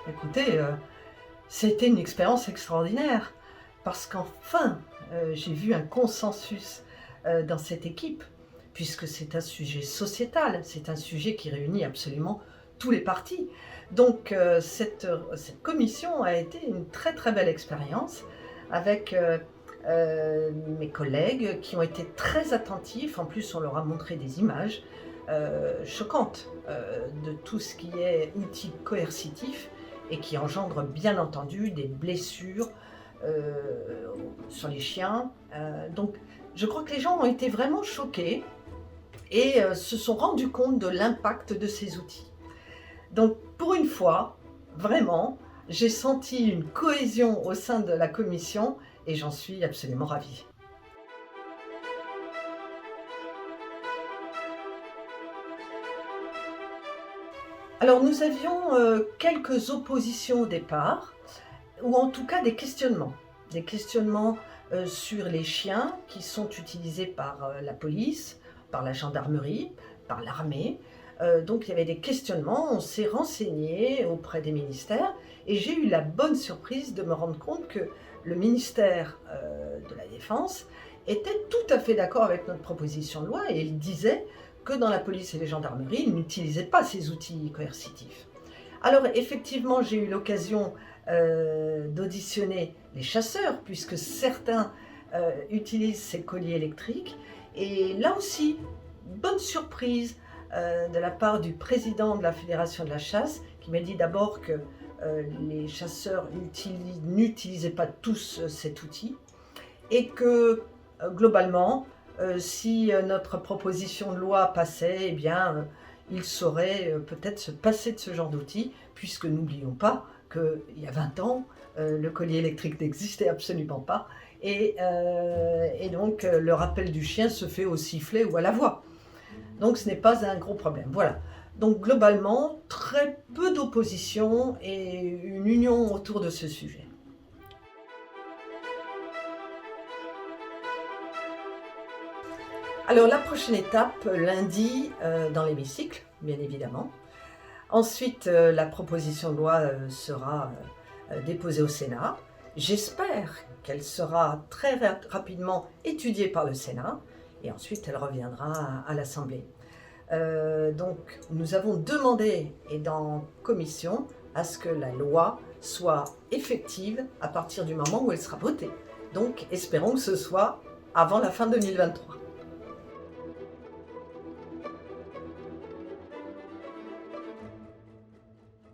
Écoutez, c'était une expérience extraordinaire parce qu'enfin, j'ai vu un consensus, dans cette équipe, puisque c'est un sujet sociétal, c'est un sujet qui réunit absolument tous les partis. Donc cette commission a été une très, très belle expérience avec, mes collègues qui ont été très attentifs. En plus, on leur a montré des images, choquantes, de tout ce qui est outils coercitifs et qui engendre bien entendu des blessures sur les chiens. Donc je crois que les gens ont été vraiment choqués et se sont rendus compte de l'impact de ces outils. Donc pour une fois, vraiment, j'ai senti une cohésion au sein de la commission et j'en suis absolument ravie. Alors nous avions, quelques oppositions au départ, ou en tout cas des questionnements. Des questionnements, sur les chiens qui sont utilisés par, la police, par la gendarmerie, par l'armée. Donc il y avait des questionnements, on s'est renseigné auprès des ministères et j'ai eu la bonne surprise de me rendre compte que le ministère, de la Défense était tout à fait d'accord avec notre proposition de loi et il disait que dans la police et les gendarmeries, ils n'utilisaient pas ces outils coercitifs. Alors effectivement, j'ai eu l'occasion, d'auditionner les chasseurs puisque certains, utilisent ces colliers électriques et là aussi, bonne surprise, de la part du président de la fédération de la chasse qui m'a dit d'abord que, les chasseurs n'utilisaient pas tous, cet outil et que, globalement, si, notre proposition de loi passait, eh bien, ils sauraient, peut-être se passer de ce genre d'outil, puisque n'oublions pas qu'il y a 20 ans, le collier électrique n'existait absolument pas et donc le rappel du chien se fait au sifflet ou à la voix. Donc ce n'est pas un gros problème, voilà. Donc globalement, très peu d'opposition et une union autour de ce sujet. Alors la prochaine étape, lundi, dans l'hémicycle, bien évidemment. Ensuite, la proposition de loi, sera, déposée au Sénat. J'espère qu'elle sera très rapidement étudiée par le Sénat et ensuite elle reviendra à l'Assemblée. Donc nous avons demandé et dans commission à ce que la loi soit effective à partir du moment où elle sera votée. Donc espérons que ce soit avant la fin 2023.